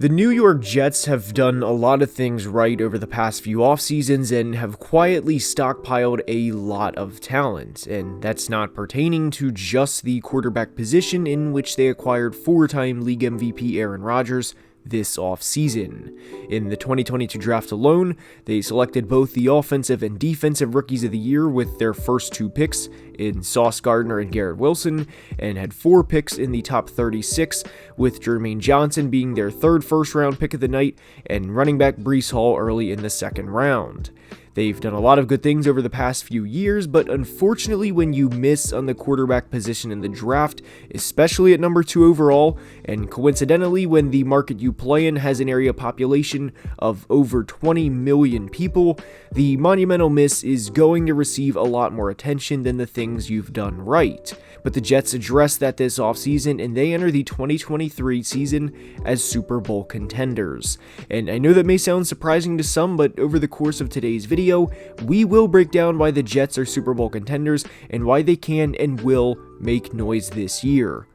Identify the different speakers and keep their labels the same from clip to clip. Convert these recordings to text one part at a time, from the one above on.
Speaker 1: The New York Jets have done a lot of things right over the past few off seasons and have quietly stockpiled a lot of talent, and that's not pertaining to just the quarterback position, in which they acquired four-time league MVP Aaron Rodgers this offseason. In the 2022 draft alone, they selected both the offensive and defensive rookies of the year with their first two picks in Sauce Gardner and Garrett Wilson, and had four picks in the top 36, with Jermaine Johnson being their third first-round pick of the night and running back Breece Hall early in the second round. They've done a lot of good things over the past few years, but unfortunately when you miss on the quarterback position in the draft, especially at number 2 overall, and coincidentally when the market you play in has an area population of over 20 million people, the monumental miss is going to receive a lot more attention than the things you've done right. But the Jets addressed that this offseason, and they enter the 2023 season as Super Bowl contenders. And I know that may sound surprising to some, but over the course of today's video, we will break down why the Jets are Super Bowl contenders and why they can and will make noise this year.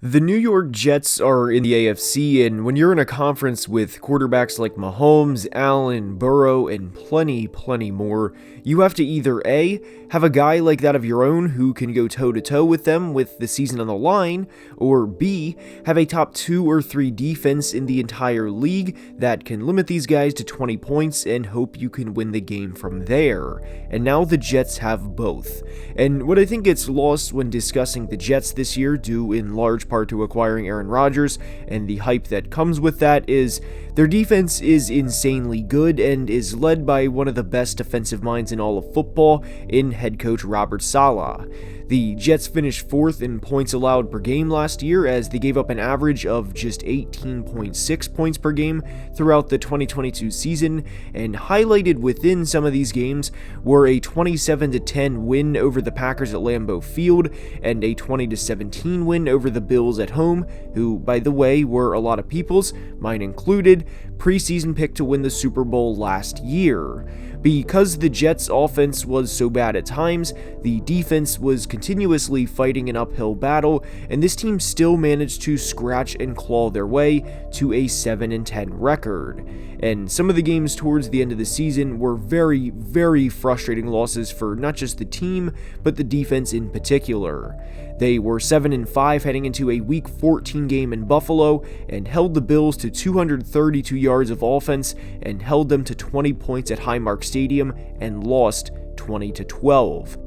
Speaker 1: The New York Jets are in the AFC, and when you're in a conference with quarterbacks like Mahomes, Allen, Burrow, and plenty more, you have to either A, have a guy like that of your own who can go toe-to-toe with them with the season on the line, or B, have a top 2 or 3 defense in the entire league that can limit these guys to 20 points and hope you can win the game from there. And now the Jets have both. And what I think gets lost when discussing the Jets this year, due in large part to acquiring Aaron Rodgers and the hype that comes with that, is their defense is insanely good and is led by one of the best defensive minds in all of football in head coach Robert Saleh. The Jets finished 4th in points allowed per game last year, as they gave up an average of just 18.6 points per game throughout the 2022 season, and highlighted within some of these games were a 27-10 win over the Packers at Lambeau Field and a 20-17 win over the Bills at home, who, by the way, were a lot of people's, mine included, preseason pick to win the Super Bowl last year. Because the Jets' offense was so bad at times, the defense was continuously fighting an uphill battle, and this team still managed to scratch and claw their way to a 7-10 record. And some of the games towards the end of the season were very frustrating losses for not just the team, but the defense in particular. They were 7-5 heading into a Week 14 game in Buffalo, and held the Bills to 232 yards of offense and held them to 20 points at Highmark Stadium and lost 20-12.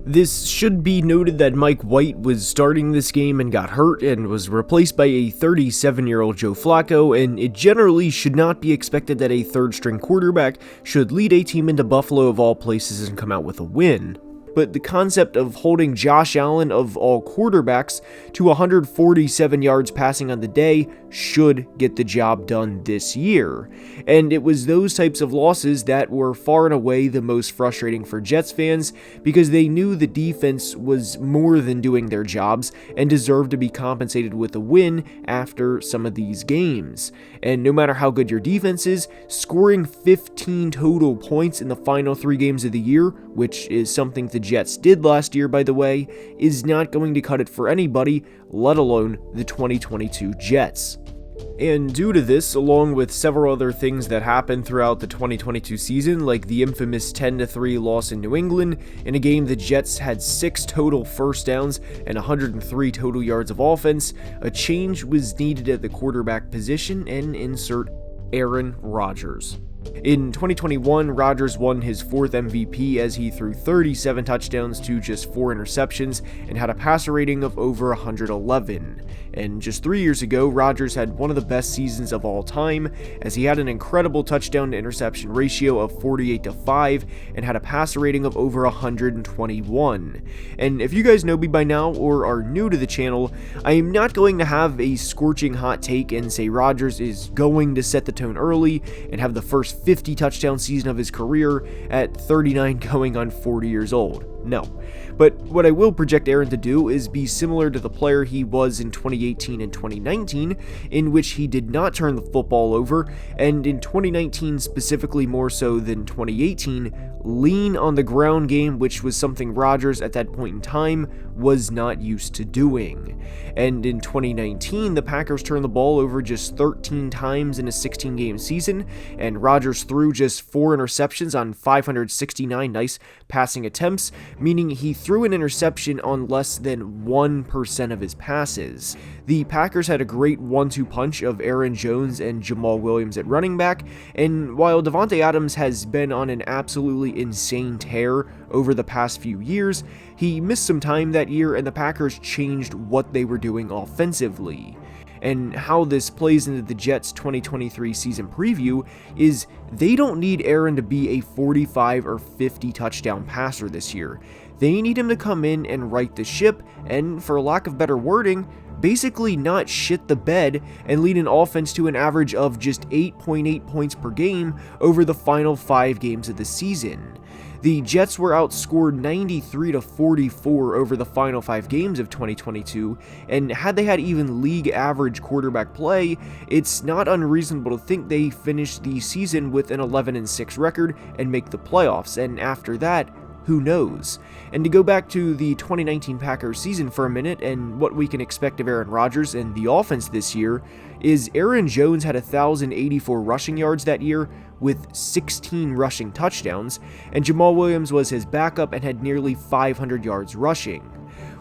Speaker 1: This should be noted that Mike White was starting this game and got hurt and was replaced by a 37-year-old Joe Flacco, and it generally should not be expected that a third-string quarterback should lead a team into Buffalo of all places and come out with a win. But the concept of holding Josh Allen of all quarterbacks to 147 yards passing on the day should get the job done this year. And it was those types of losses that were far and away the most frustrating for Jets fans, because they knew the defense was more than doing their jobs and deserved to be compensated with a win after some of these games. And no matter how good your defense is, scoring 15 total points in the final 3 games of the year, which is something the Jets did last year, by the way, is not going to cut it for anybody, let alone the 2022 Jets. And due to this, along with several other things that happened throughout the 2022 season, like the infamous 10-3 loss in New England, in a game the Jets had 6 total first downs and 103 total yards of offense, a change was needed at the quarterback position, and insert Aaron Rodgers. In 2021, Rodgers won his 4th MVP as he threw 37 touchdowns to just 4 interceptions and had a passer rating of over 111. And just 3 years ago, Rodgers had one of the best seasons of all time, as he had an incredible touchdown to interception ratio of 48-5 and had a passer rating of over 121. And if you guys know me by now or are new to the channel, I am not going to have a scorching hot take and say Rodgers is going to set the tone early and have the first 50 touchdown season of his career at 39 going on 40 years old. No. But what I will project Aaron to do is be similar to the player he was in 2018 and 2019, in which he did not turn the football over, and in 2019 specifically more so than 2018, lean on the ground game, which was something Rodgers at that point in time was not used to doing. And in 2019, the Packers turned the ball over just 13 times in a 16-game season, and Rodgers threw just 4 interceptions on 569 nice passing attempts, meaning he threw an interception on less than 1% of his passes. The Packers had a great 1-2 punch of Aaron Jones and Jamal Williams at running back, and while Davante Adams has been on an absolutely insane tear over the past few years, he missed some time that year and the Packers changed what they were doing offensively. And how this plays into the Jets' 2023 season preview is they don't need Aaron to be a 45 or 50 touchdown passer this year. They need him to come in and right the ship and, for lack of better wording, basically not shit the bed and lead an offense to an average of just 8.8 points per game over the final 5 games of the season. The Jets were outscored 93-44 over the final 5 games of 2022, and had they had even league average quarterback play, it's not unreasonable to think they finished the season with an 11-6 record and make the playoffs, and after that, who knows? And to go back to the 2019 Packers season for a minute and what we can expect of Aaron Rodgers and the offense this year, is Aaron Jones had 1,084 rushing yards that year with 16 rushing touchdowns, and Jamal Williams was his backup and had nearly 500 yards rushing.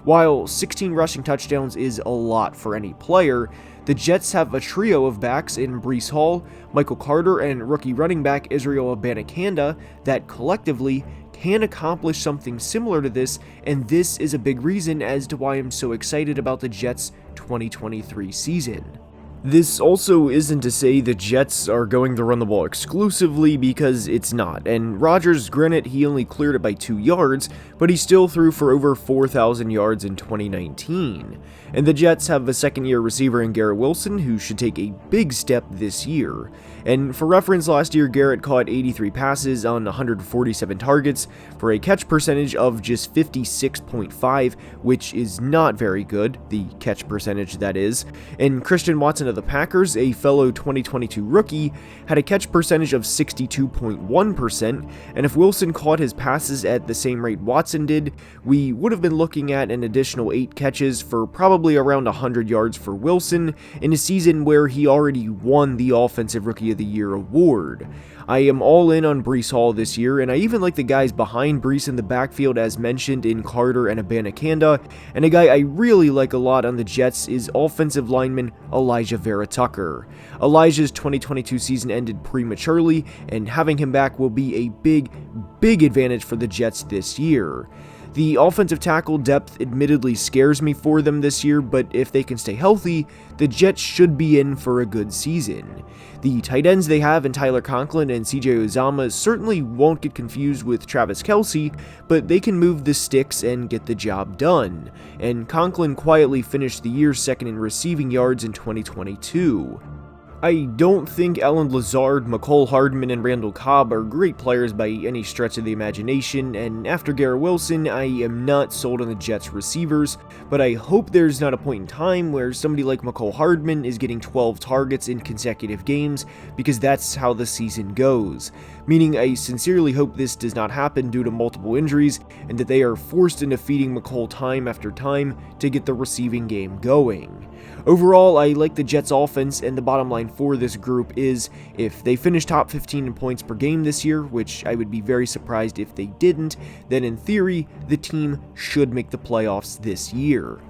Speaker 1: While 16 rushing touchdowns is a lot for any player, the Jets have a trio of backs in Breece Hall, Michael Carter, and rookie running back Israel Abanikanda that collectively can accomplish something similar to this, and this is a big reason as to why I'm so excited about the Jets' 2023 season. This also isn't to say the Jets are going to run the ball exclusively, because it's not, and Rodgers, granted, he only cleared it by 2 yards, but he still threw for over 4,000 yards in 2019. And the Jets have a second-year receiver in Garrett Wilson, who should take a big step this year. And for reference, last year Garrett caught 83 passes on 147 targets for a catch percentage of just 56.5, which is not very good, the catch percentage that is. And Christian Watson of the Packers, a fellow 2022 rookie, had a catch percentage of 62.1%, and if Wilson caught his passes at the same rate Watson did, we would have been looking at an additional 8 catches for probably around 100 yards for Wilson in a season where he already won the Offensive Rookie of the Year award. I am all in on Breece Hall this year, and I even like the guys behind Breece in the backfield as mentioned in Carter and Abanikanda, and a guy I really like a lot on the Jets is offensive lineman Elijah Vera Tucker. Elijah's 2022 season ended prematurely, and having him back will be a big advantage for the Jets this year. The offensive tackle depth admittedly scares me for them this year, but if they can stay healthy, the Jets should be in for a good season. The tight ends they have in Tyler Conklin and CJ Uzomah certainly won't get confused with Travis Kelce, but they can move the sticks and get the job done. And Conklin quietly finished the year second in receiving yards in 2022. I don't think Allen Lazard, McCole Hardman, and Randall Cobb are great players by any stretch of the imagination, and after Garrett Wilson, I am not sold on the Jets receivers, but I hope there's not a point in time where somebody like McCole Hardman is getting 12 targets in consecutive games, because that's how the season goes. Meaning I sincerely hope this does not happen due to multiple injuries, and that they are forced into feeding McCole time after time to get the receiving game going. Overall, I like the Jets offense, and the bottom line for this group is if they finish top 15 in points per game this year, which I would be very surprised if they didn't, then in theory, the team should make the playoffs this year.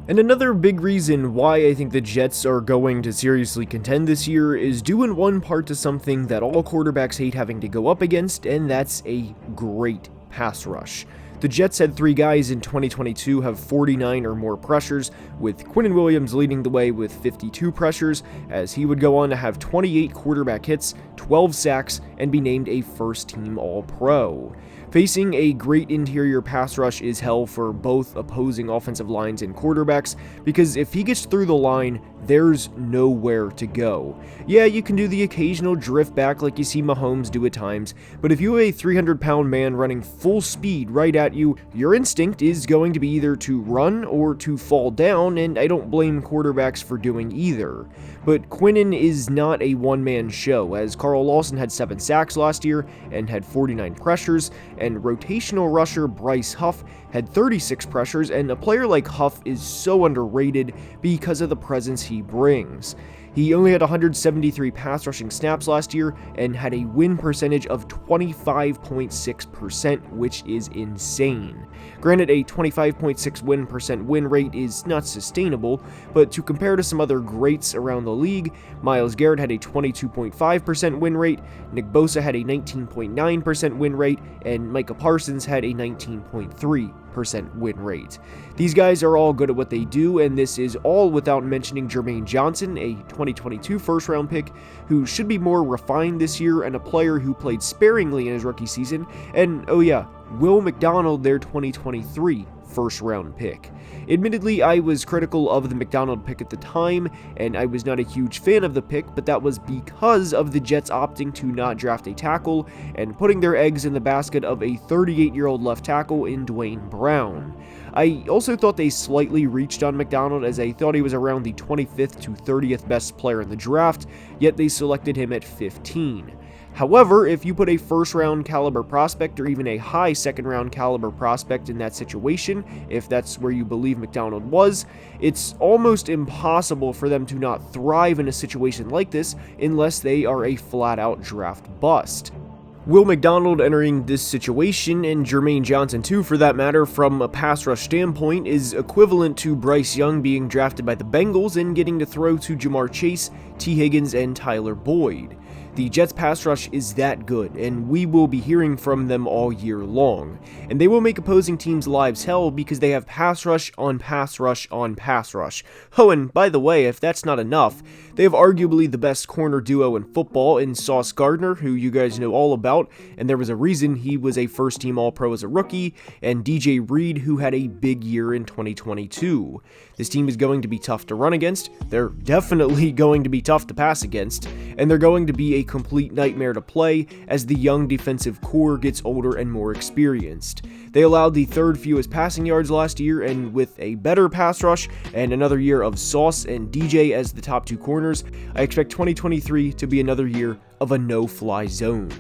Speaker 1: And another big reason why I think the Jets are going to seriously contend this year is due in one part to something that all quarterbacks hate having to go up against, and that's a great pass rush. The Jets had 3 guys in 2022 have 49 or more pressures, with Quinnen Williams leading the way with 52 pressures, as he would go on to have 28 quarterback hits, 12 sacks, and be named a first-team All-Pro. Facing a great interior pass rush is hell for both opposing offensive lines and quarterbacks, because if he gets through the line, there's nowhere to go. Yeah, you can do the occasional drift back like you see Mahomes do at times, but if you have a 300-pound man running full speed right at you, your instinct is going to be either to run or to fall down, and I don't blame quarterbacks for doing either. But Quinnen is not a one-man show, as Carl Lawson had 7 sacks last year and had 49 pressures, and rotational rusher Bryce Huff had 36 pressures, and a player like Huff is so underrated because of the presence he brings. He only had 173 pass rushing snaps last year and had a win percentage of 25.6%, which is insane. Granted, a 25.6% win rate is not sustainable, but to compare to some other greats around the league, Myles Garrett had a 22.5% win rate, Nick Bosa had a 19.9% win rate, and Micah Parsons had a 19.3% win rate. These guys are all good at what they do, and this is all without mentioning Jermaine Johnson, a 2022 first-round pick who should be more refined this year and a player who played sparingly in his rookie season, and oh yeah, Will McDonald, their 2023 first-round pick. Admittedly, I was critical of the McDonald pick at the time, and I was not a huge fan of the pick, but that was because of the Jets opting to not draft a tackle and putting their eggs in the basket of a 38-year-old left tackle in Dwayne Brown. I also thought they slightly reached on McDonald, as I thought he was around the 25th to 30th best player in the draft, yet they selected him at 15. However, if you put a first-round caliber prospect or even a high second-round caliber prospect in that situation, if that's where you believe McDonald was, it's almost impossible for them to not thrive in a situation like this unless they are a flat-out draft bust. Will McDonald entering this situation, and Jermaine Johnson too for that matter, from a pass rush standpoint, is equivalent to Bryce Young being drafted by the Bengals and getting to throw to Jamar Chase, T. Higgins, and Tyler Boyd. The Jets pass rush is that good, and we will be hearing from them all year long. And they will make opposing teams' lives hell because they have pass rush on pass rush on pass rush. Oh, and by the way, if that's not enough, they have arguably the best corner duo in football in Sauce Gardner, who you guys know all about, and there was a reason he was a first-team All-Pro as a rookie, and DJ Reed, who had a big year in 2022. This team is going to be tough to run against, they're definitely going to be tough to pass against, and they're going to be a complete nightmare to play as the young defensive core gets older and more experienced. They allowed the third fewest passing yards last year, and with a better pass rush and another year of Sauce and DJ as the top 2 corners, I expect 2023 to be another year of a no-fly zone.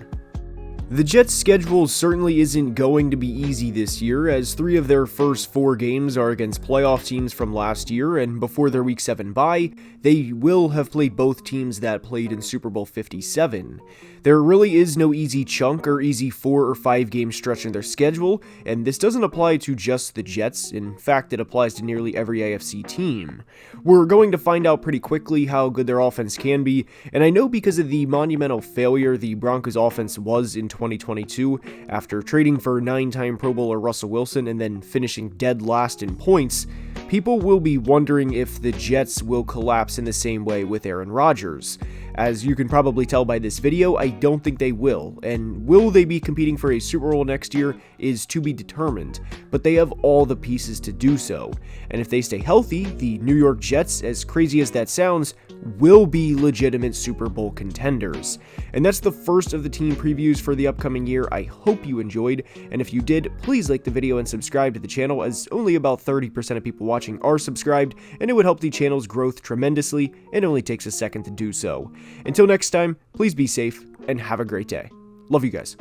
Speaker 1: The Jets' schedule certainly isn't going to be easy this year, as 3 of their first 4 games are against playoff teams from last year, and before their Week 7 bye, they will have played both teams that played in Super Bowl 57. There really is no easy chunk or easy 4 or 5 game stretch in their schedule, and this doesn't apply to just the Jets. In fact, it applies to nearly every AFC team. We're going to find out pretty quickly how good their offense can be, and I know because of the monumental failure the Broncos offense was in 2022, after trading for 9-time Pro Bowler Russell Wilson and then finishing dead last in points, people will be wondering if the Jets will collapse in the same way with Aaron Rodgers. As you can probably tell by this video, I don't think they will, and will they be competing for a Super Bowl next year is to be determined, but they have all the pieces to do so, and if they stay healthy, the New York Jets, as crazy as that sounds, will be legitimate Super Bowl contenders. And that's the first of the team previews for the upcoming year. I hope you enjoyed, and if you did, please like the video and subscribe to the channel, as only about 30% of people watching are subscribed, and it would help the channel's growth tremendously. It only takes a second to do so. Until next time, please be safe and have a great day. Love you guys.